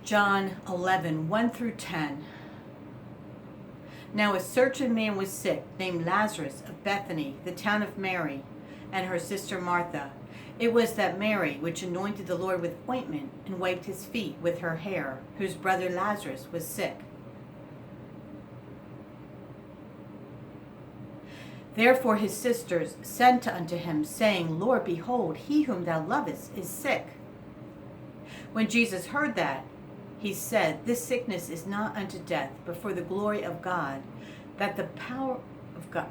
John 11, 1 through 10. Now a certain man was sick, named Lazarus of Bethany, the town of Mary, and her sister Martha. It was that Mary which anointed the Lord with ointment and wiped his feet with her hair, whose brother Lazarus was sick. Therefore his sisters sent unto him, saying, Lord, behold, he whom thou lovest is sick. When Jesus heard that, he said, This sickness is not unto death, but for the glory of God, that the power of God,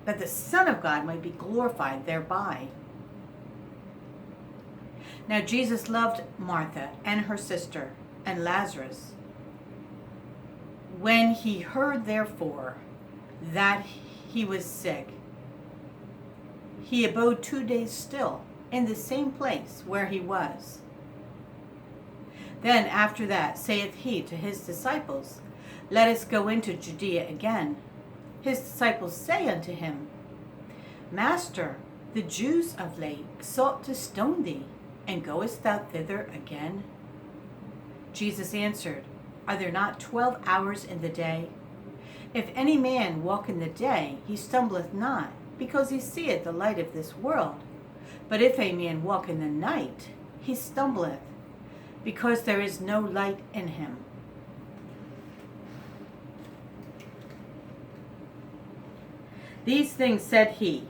that the Son of God might be glorified thereby. Now Jesus loved Martha and her sister and Lazarus. When he heard therefore that he was sick, he abode 2 days still in the same place where he was. Then after that saith he to his disciples, Let us go into Judea again. His disciples say unto him, Master, the Jews of late sought to stone thee, and goest thou thither again? Jesus answered, Are there not 12 hours in the day? If any man walk in the day, he stumbleth not, because he seeth the light of this world. But if a man walk in the night, he stumbleth, because there is no light in him. These things said he,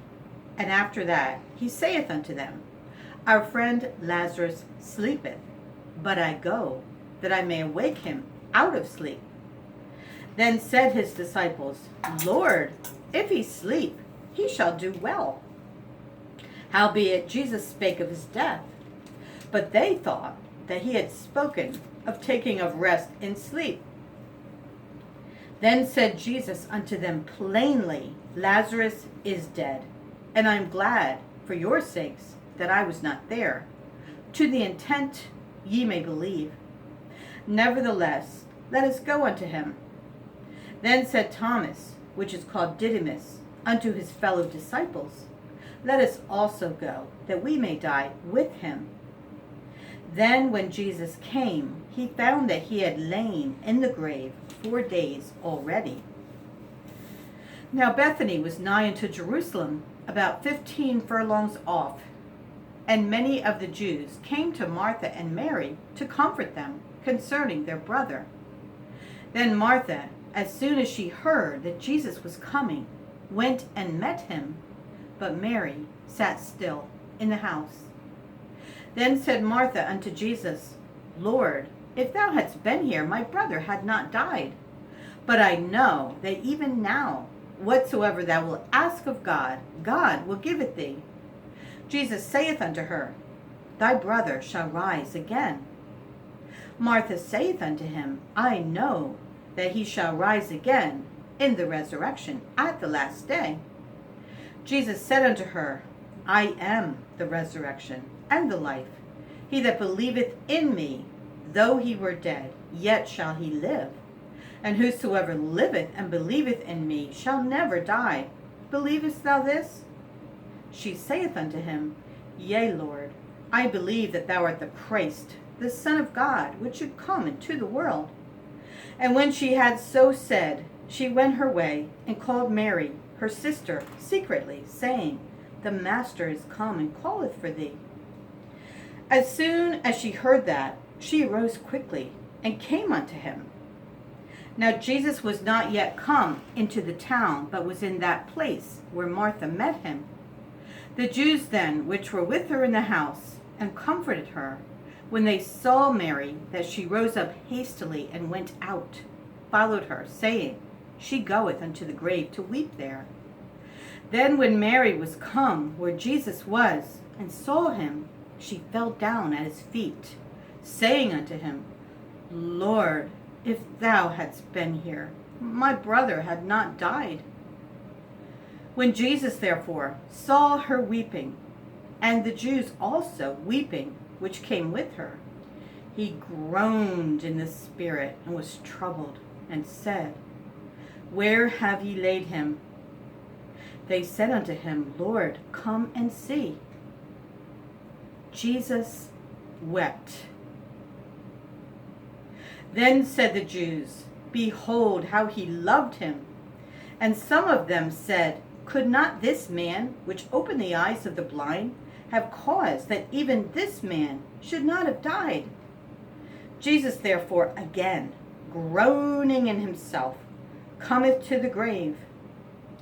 and after that he saith unto them, Our friend Lazarus sleepeth, but I go, that I may awake him out of sleep. Then said his disciples, Lord, if he sleep, he shall do well. Howbeit Jesus spake of his death, but they thought that he had spoken of taking of rest in sleep. Then said Jesus unto them plainly, Lazarus is dead, and I am glad for your sakes that I was not there, to the intent ye may believe. Nevertheless, let us go unto him. Then said Thomas, which is called Didymus, unto his fellow disciples, Let us also go, that we may die with him. Then when Jesus came, he found that he had lain in the grave 4 days already. Now Bethany was nigh unto Jerusalem, about 15 furlongs off, and many of the Jews came to Martha and Mary to comfort them concerning their brother. Then Martha, as soon as she heard that Jesus was coming, went and met him, but Mary sat still in the house. Then said Martha unto Jesus, Lord, if thou hadst been here, my brother had not died. But I know that even now, whatsoever thou wilt ask of God, God will give it thee. Jesus saith unto her, Thy brother shall rise again. Martha saith unto him, I know that he shall rise again in the resurrection at the last day. Jesus said unto her, I am the resurrection and the life. He that believeth in me, though he were dead, yet shall he live. And whosoever liveth and believeth in me shall never die. Believest thou this? She saith unto him, Yea, Lord, I believe that thou art the Christ, the Son of God, which should come into the world. And when she had so said, she went her way, and called Mary, her sister, secretly, saying, The Master is come, and calleth for thee. As soon as she heard that, she arose quickly, and came unto him. Now Jesus was not yet come into the town, but was in that place where Martha met him. The Jews then, which were with her in the house, and comforted her, when they saw Mary, that she rose up hastily and went out, followed her, saying, She goeth unto the grave to weep there. Then when Mary was come where Jesus was, and saw him, she fell down at his feet, saying unto him, Lord, if thou hadst been here, my brother had not died. When Jesus therefore saw her weeping, and the Jews also weeping, which came with her, he groaned in the spirit, and was troubled, and said, Where have ye laid him? They said unto him, Lord, come and see. Jesus wept. Then said the Jews, Behold how he loved him. And some of them said, Could not this man, which opened the eyes of the blind, have caused that even this man should not have died? Jesus therefore again, groaning in himself, cometh to the grave.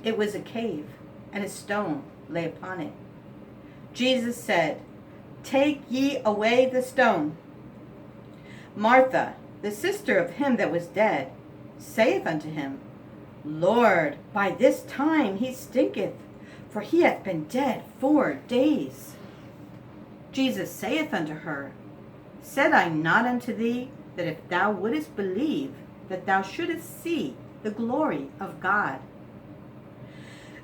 It was a cave, and a stone lay upon it. Jesus said, Take ye away the stone. Martha, the sister of him that was dead, saith unto him, Lord, by this time he stinketh, for he hath been dead 4 days. Jesus saith unto her, Said I not unto thee, that if thou wouldest believe, that thou shouldest see the glory of God?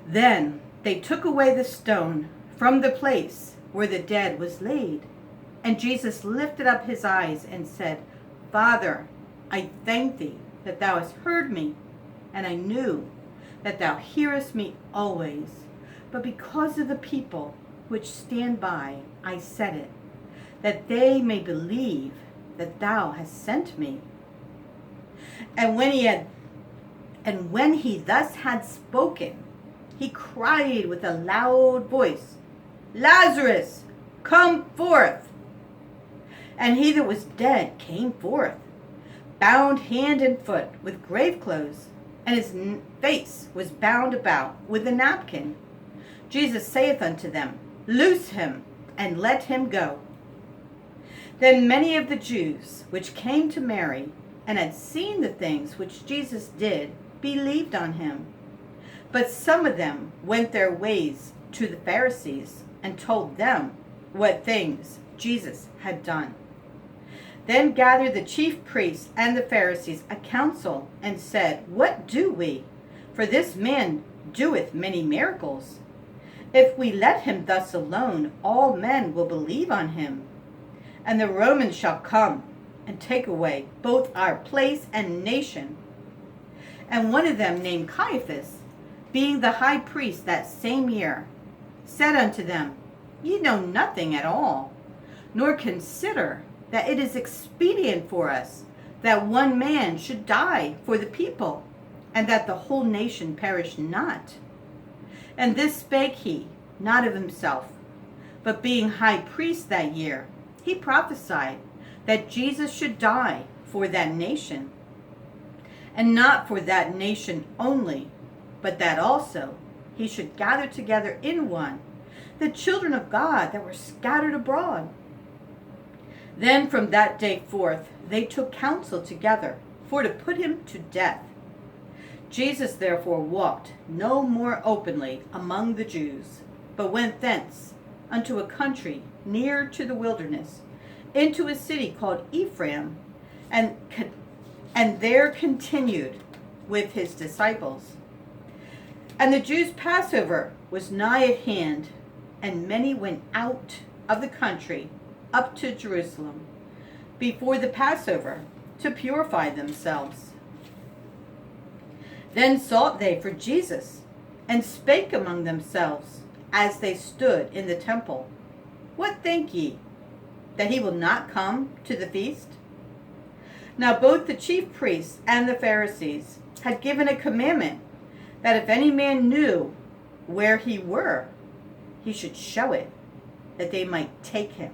Then they took away the stone from the place where the dead was laid. And Jesus lifted up his eyes and said, Father, I thank thee that thou hast heard me, and I knew that thou hearest me always. But because of the people which stand by, I said it, that they may believe that thou hast sent me. And when he thus had spoken, he cried with a loud voice, Lazarus, come forth. And he that was dead came forth, bound hand and foot with grave clothes, and his face was bound about with a napkin. Jesus saith unto them, Loose him, and let him go. Then many of the Jews which came to Mary, and had seen the things which Jesus did, believed on him. But some of them went their ways to the Pharisees, and told them what things Jesus had done. Then gathered the chief priests and the Pharisees a council, and said, What do we? For this man doeth many miracles. If we let him thus alone, all men will believe on him. And the Romans shall come and take away both our place and nation. And one of them, named Caiaphas, being the high priest that same year, said unto them, Ye know nothing at all, nor consider that it is expedient for us that one man should die for the people, and that the whole nation perish not. And this spake he, not of himself, but being high priest that year, he prophesied that Jesus should die for that nation, and not for that nation only, but that also he should gather together in one the children of God that were scattered abroad. Then from that day forth they took counsel together for to put him to death. Jesus therefore walked no more openly among the Jews, but went thence unto a country near to the wilderness, into a city called Ephraim, and there continued with his disciples. And the Jews' Passover was nigh at hand, and many went out of the country up to Jerusalem before the Passover to purify themselves. Then sought they for Jesus, and spake among themselves as they stood in the temple, What think ye, that he will not come to the feast? Now both the chief priests and the Pharisees had given a commandment that if any man knew where he were, he should show it, that they might take him.